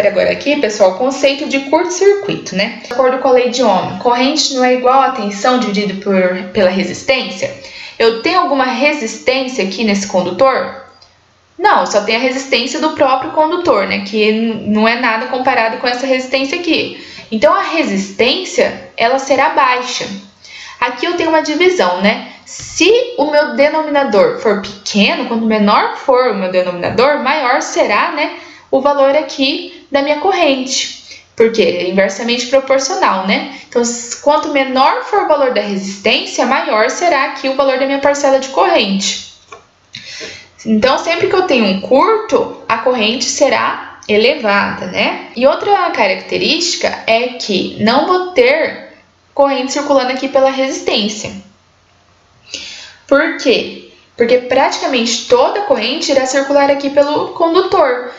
ver agora aqui, pessoal, o conceito de curto-circuito, né? De acordo com a lei de Ohm, corrente não é igual a tensão dividido pela resistência. Eu tenho alguma resistência aqui nesse condutor? Não, só tem a resistência do próprio condutor, né? Que não é nada comparado com essa resistência aqui. Então, a resistência, ela será baixa. Aqui eu tenho uma divisão, né? Se o meu denominador for pequeno, quanto menor for o meu denominador, maior será, né, o valor aqui da minha corrente. Porque é inversamente proporcional, né? Então, quanto menor for o valor da resistência, maior será aqui o valor da minha parcela de corrente. Então, sempre que eu tenho um curto, a corrente será elevada, né? E outra característica é que não vou ter corrente circulando aqui pela resistência. Por quê? Porque praticamente toda a corrente irá circular aqui pelo condutor.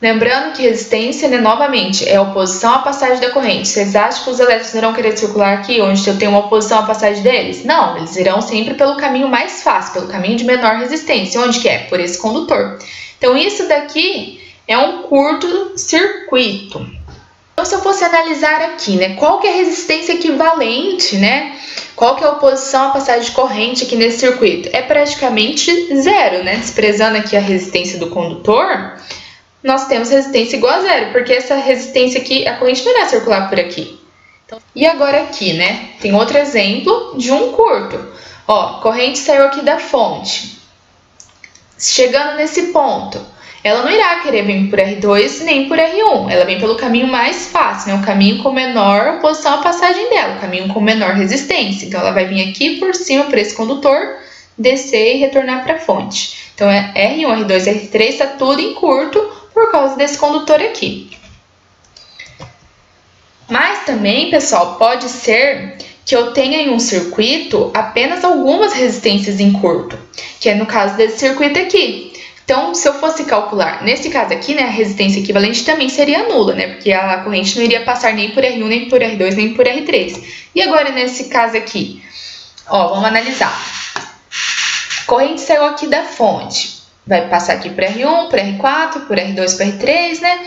Lembrando que resistência, né, novamente, é a oposição à passagem da corrente. Vocês acham que os elétrons irão querer circular aqui, onde eu tenho uma oposição à passagem deles? Não, eles irão sempre pelo caminho mais fácil, pelo caminho de menor resistência. Onde que é? Por esse condutor. Então, isso daqui é um curto-circuito. Então, se eu fosse analisar aqui, né, qual que é a resistência equivalente, né? Qual que é a oposição à passagem de corrente aqui nesse circuito? É praticamente zero, né? Desprezando aqui a resistência do condutor, nós temos resistência igual a zero, porque essa resistência aqui, a corrente não irá circular por aqui. Então, e agora aqui, né? Tem outro exemplo de um curto. Ó, corrente saiu aqui da fonte. Chegando nesse ponto, ela não irá querer vir por R2 nem por R1. Ela vem pelo caminho mais fácil, né? O caminho com menor oposição à passagem dela, o caminho com menor resistência. Então, ela vai vir aqui por cima, por esse condutor, descer e retornar para a fonte. Então, é R1, R2, R3, está tudo em curto por causa desse condutor aqui. Mas também, pessoal, pode ser que eu tenha em um circuito apenas algumas resistências em curto, que é no caso desse circuito aqui. Então, se eu fosse calcular, nesse caso aqui, né, a resistência equivalente também seria nula, né? Porque a corrente não iria passar nem por R1, nem por R2, nem por R3. E agora, nesse caso aqui, ó, vamos analisar. A corrente saiu aqui da fonte. Vai passar aqui por R1, por R4, por R2, por R3, né?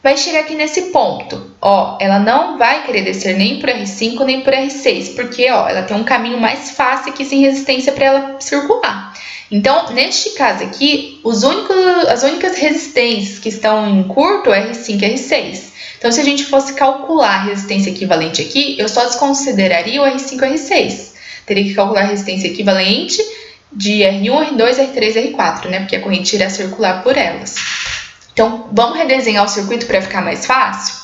Vai chegar aqui nesse ponto. Ó, ela não vai querer descer nem por R5, nem por R6, porque, ó, ela tem um caminho mais fácil aqui sem resistência para ela circular. Então, neste caso aqui, as únicas resistências que estão em curto é R5 e R6. Então, se a gente fosse calcular a resistência equivalente aqui, eu só desconsideraria o R5 e R6. Teria que calcular a resistência equivalente de R1, R2, R3, R4, né? Porque a corrente irá circular por elas. Então, vamos redesenhar o circuito para ficar mais fácil?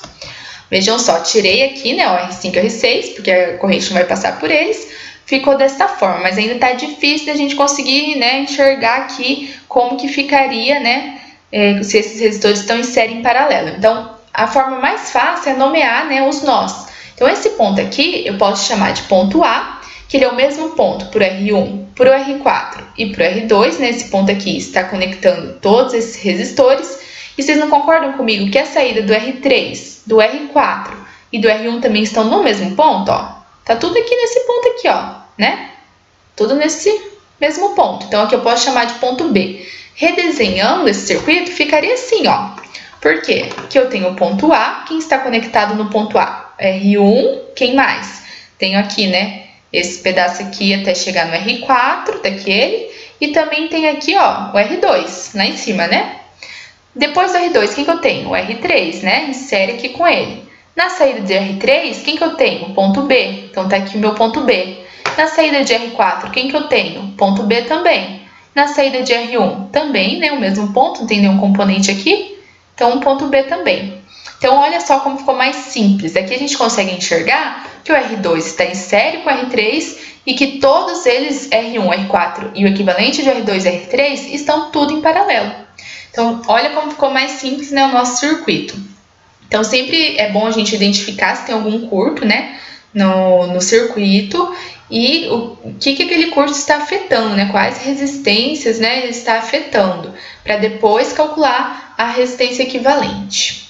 Vejam só, tirei aqui, né, o R5 e R6, porque a corrente não vai passar por eles. Ficou dessa forma, mas ainda está difícil da gente conseguir, né, enxergar aqui como que ficaria, né, se esses resistores estão em série em paralelo. Então, a forma mais fácil é nomear, né, os nós. Então, esse ponto aqui eu posso chamar de ponto A, que ele é o mesmo ponto para o R1, para o R4 e para o R2, né, esse ponto aqui está conectando todos esses resistores. E vocês não concordam comigo que a saída do R3, do R4 e do R1 também estão no mesmo ponto, ó? Tá tudo aqui nesse ponto aqui, ó, né? Tudo nesse mesmo ponto. Então, aqui eu posso chamar de ponto B. Redesenhando esse circuito, ficaria assim, ó. Por quê? Porque eu tenho o ponto A, quem está conectado no ponto A? R1, quem mais? Tenho aqui, né, esse pedaço aqui até chegar no R4, daquele. E também tem aqui, ó, o R2, lá em cima, né? Depois do R2, quem que eu tenho? O R3, né? Em série aqui com ele. Na saída de R3, quem que eu tenho? O ponto B. Então, tá aqui o meu ponto B. Na saída de R4, quem que eu tenho? Ponto B também. Na saída de R1, também, né? O mesmo ponto, não tem nenhum componente aqui. Então, um ponto B também. Então, olha só como ficou mais simples. Aqui a gente consegue enxergar que o R2 está em série com o R3 e que todos eles, R1, R4 e o equivalente de R2 e R3, estão tudo em paralelo. Então, olha como ficou mais simples, né, o nosso circuito. Então, sempre é bom a gente identificar se tem algum curto, né, no circuito e o que aquele curto está afetando, né, quais resistências, né, ele está afetando, para depois calcular a resistência equivalente.